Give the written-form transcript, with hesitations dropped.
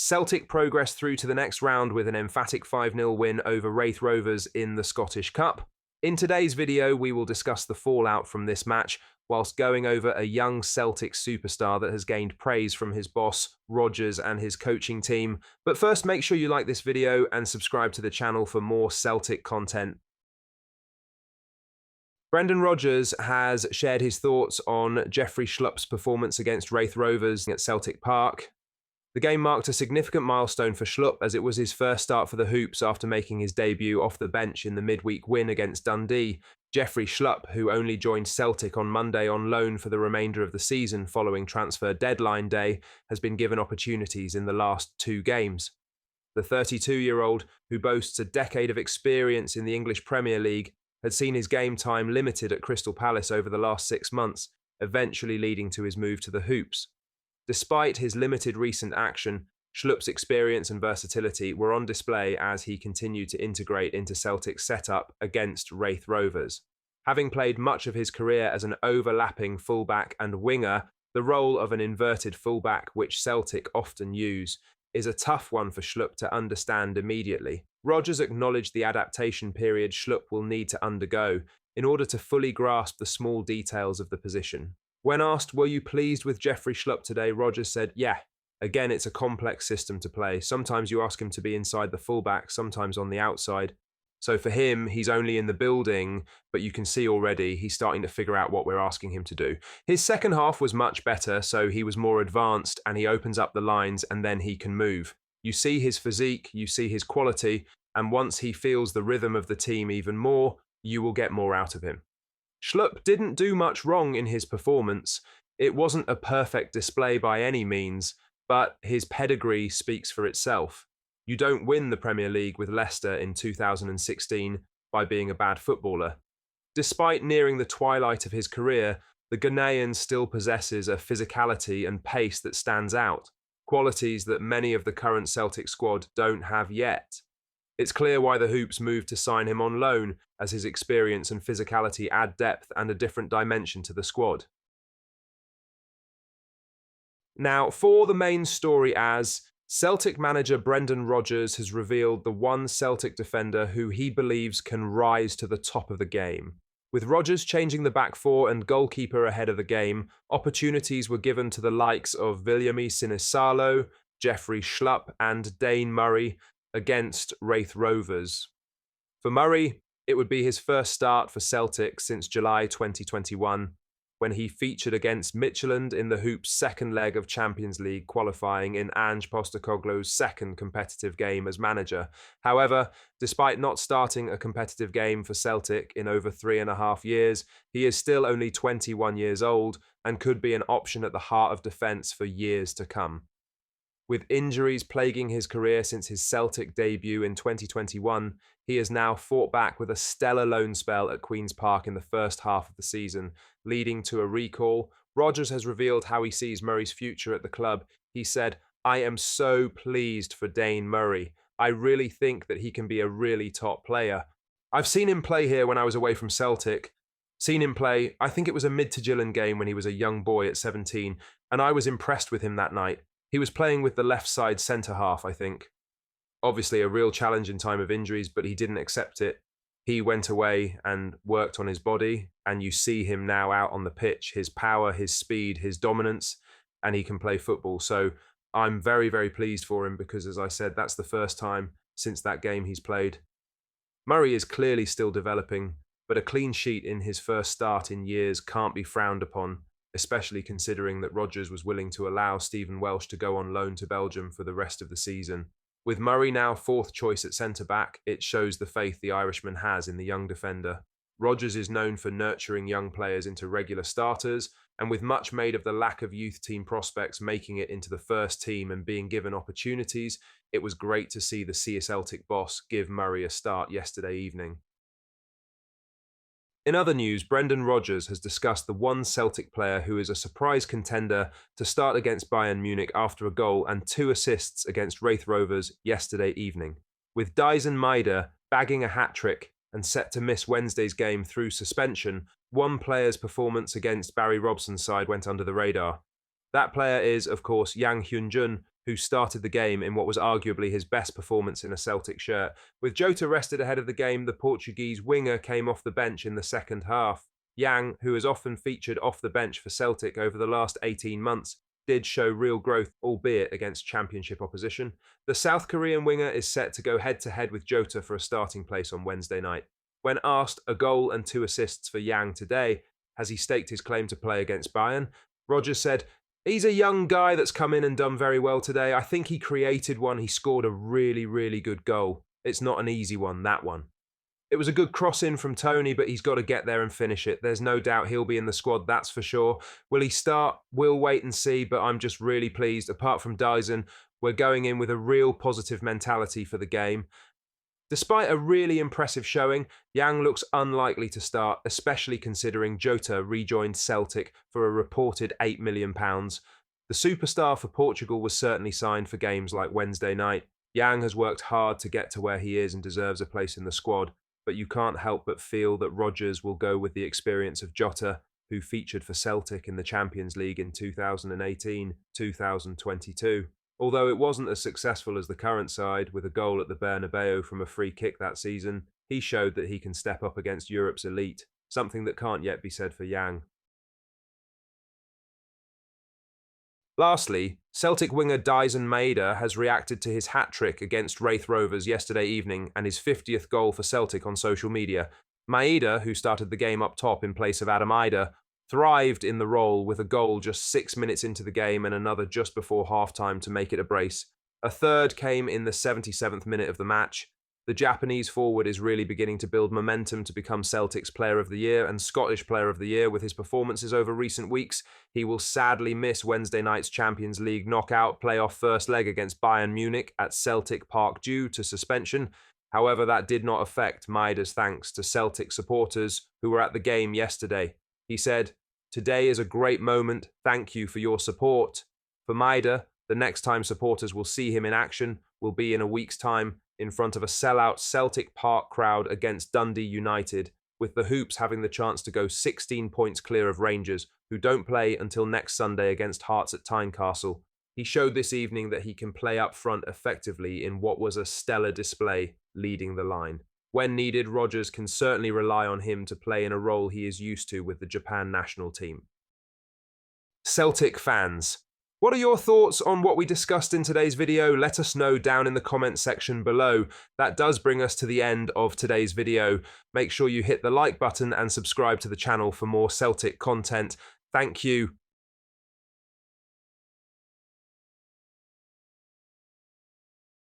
Celtic progressed through to the next round with an emphatic 5-0 win over Raith Rovers in the Scottish Cup. In today's video, we will discuss the fallout from this match, whilst going over a young Celtic superstar that has gained praise from his boss, Rodgers, and his coaching team. But first, make sure you like this video and subscribe to the channel for more Celtic content. Brendan Rodgers has shared his thoughts on Jeffrey Schlupp's performance against Raith Rovers at Celtic Park. The game marked a significant milestone for Schlupp as it was his first start for the Hoops after making his debut off the bench in the midweek win against Dundee. Jeffrey Schlupp, who only joined Celtic on Monday on loan for the remainder of the season following transfer deadline day, has been given opportunities in the last 2 games. The 32-year-old, who boasts a decade of experience in the English Premier League, had seen his game time limited at Crystal Palace over the last 6 months, eventually leading to his move to the Hoops. Despite his limited recent action, Schlupp's experience and versatility were on display as he continued to integrate into Celtic's setup against Raith Rovers. Having played much of his career as an overlapping fullback and winger, the role of an inverted fullback, which Celtic often use, is a tough one for Schlupp to understand immediately. Rodgers acknowledged the adaptation period Schlupp will need to undergo in order to fully grasp the small details of the position. When asked, were you pleased with Jeffrey Schlupp today, Rodgers said, yeah. Again, it's a complex system to play. Sometimes you ask him to be inside the fullback, sometimes on the outside. So for him, he's only in the building, but you can see already he's starting to figure out what we're asking him to do. His second half was much better, so he was more advanced and he opens up the lines and then he can move. You see his physique, you see his quality, and once he feels the rhythm of the team even more, you will get more out of him. Schlupp didn't do much wrong in his performance. It wasn't a perfect display by any means, but his pedigree speaks for itself. You don't win the Premier League with Leicester in 2016 by being a bad footballer. Despite nearing the twilight of his career, the Ghanaian still possesses a physicality and pace that stands out, qualities that many of the current Celtic squad don't have yet. It's clear why the Hoops moved to sign him on loan, as his experience and physicality add depth and a different dimension to the squad. Now, for the main story, as Celtic manager Brendan Rodgers has revealed the one Celtic defender who he believes can rise to the top of the game. With Rodgers changing the back four and goalkeeper ahead of the game, opportunities were given to the likes of Viliami Sinisalo, Jeffrey Schlupp and Dane Murray against Raith Rovers. For Murray, it would be his first start for Celtic since July 2021, when he featured against Midtjylland in the Hoops' second leg of Champions League qualifying in Ange Postecoglou's second competitive game as manager. However, despite not starting a competitive game for Celtic in over 3.5 years, he is still only 21 years old and could be an option at the heart of defence for years to come. With injuries plaguing his career since his Celtic debut in 2021, he has now fought back with a stellar loan spell at Queen's Park in the first half of the season, leading to a recall. Rodgers has revealed how he sees Murray's future at the club. He said, "I am so pleased for Dane Murray. I really think that he can be a really top player. I've seen him play here when I was away from Celtic. Seen him play, I think it was a Midtjylland game when he was a young boy at 17, and I was impressed with him that night. He was playing with the left side centre-half, I think. Obviously a real challenge in time of injuries, but he didn't accept it. He went away and worked on his body, and you see him now out on the pitch, his power, his speed, his dominance, and he can play football. So I'm very, very pleased for him because, as I said, that's the first time since that game he's played. Murray is clearly still developing, but a clean sheet in his first start in years can't be frowned upon, especially considering that Rodgers was willing to allow Stephen Welsh to go on loan to Belgium for the rest of the season. With Murray now 4th choice at centre-back, it shows the faith the Irishman has in the young defender. Rodgers is known for nurturing young players into regular starters, and with much made of the lack of youth team prospects making it into the first team and being given opportunities, it was great to see the Celtic boss give Murray a start yesterday evening. In other news, Brendan Rodgers has discussed the one Celtic player who is a surprise contender to start against Bayern Munich after a goal and 2 assists against Raith Rovers yesterday evening. With Dyson Maeda bagging a hat-trick and set to miss Wednesday's game through suspension, one player's performance against Barry Robson's side went under the radar. That player is, of course, Yang Hyun-jun, who started the game in what was arguably his best performance in a Celtic shirt. With Jota rested ahead of the game, the Portuguese winger came off the bench in the second half. Yang, who has often featured off the bench for Celtic over the last 18 months, did show real growth, albeit against championship opposition. The South Korean winger is set to go head-to-head with Jota for a starting place on Wednesday night. When asked a goal and 2 assists for Yang today, has he staked his claim to play against Bayern? Rodgers said, "He's a young guy that's come in and done very well today. I think he created one. He scored a really, really good goal. It's not an easy one, that one. It was a good cross-in from Tony, but he's got to get there and finish it. There's no doubt he'll be in the squad, that's for sure. Will he start? We'll wait and see, but I'm just really pleased. Apart from Dyson, we're going in with a real positive mentality for the game." Despite a really impressive showing, Yang looks unlikely to start, especially considering Jota rejoined Celtic for a reported £8 million. The superstar for Portugal was certainly signed for games like Wednesday night. Yang has worked hard to get to where he is and deserves a place in the squad, but you can't help but feel that Rodgers will go with the experience of Jota, who featured for Celtic in the Champions League in 2018-2022. Although it wasn't as successful as the current side, with a goal at the Bernabeu from a free kick that season, he showed that he can step up against Europe's elite, something that can't yet be said for Yang. Lastly, Celtic winger Dyson Maeda has reacted to his hat-trick against Wraith Rovers yesterday evening and his 50th goal for Celtic on social media. Maeda, who started the game up top in place of Adam Idah, thrived in the role with a goal just 6 minutes into the game and another just before half-time to make it a brace. A third came in the 77th minute of the match. The Japanese forward is really beginning to build momentum to become Celtic's Player of the Year and Scottish Player of the Year with his performances over recent weeks. He will sadly miss Wednesday night's Champions League knockout playoff first leg against Bayern Munich at Celtic Park due to suspension. However, that did not affect Maeda's thanks to Celtic supporters who were at the game yesterday. He said, "Today is a great moment. Thank you for your support." For Maeda, the next time supporters will see him in action will be in a week's time in front of a sellout Celtic Park crowd against Dundee United, with the Hoops having the chance to go 16 points clear of Rangers, who don't play until next Sunday against Hearts at Tynecastle. He showed this evening that he can play up front effectively in what was a stellar display, leading the line. When needed, Rodgers can certainly rely on him to play in a role he is used to with the Japan national team. Celtic fans, what are your thoughts on what we discussed in today's video? Let us know down in the comments section below. That does bring us to the end of today's video. Make sure you hit the like button and subscribe to the channel for more Celtic content. Thank you.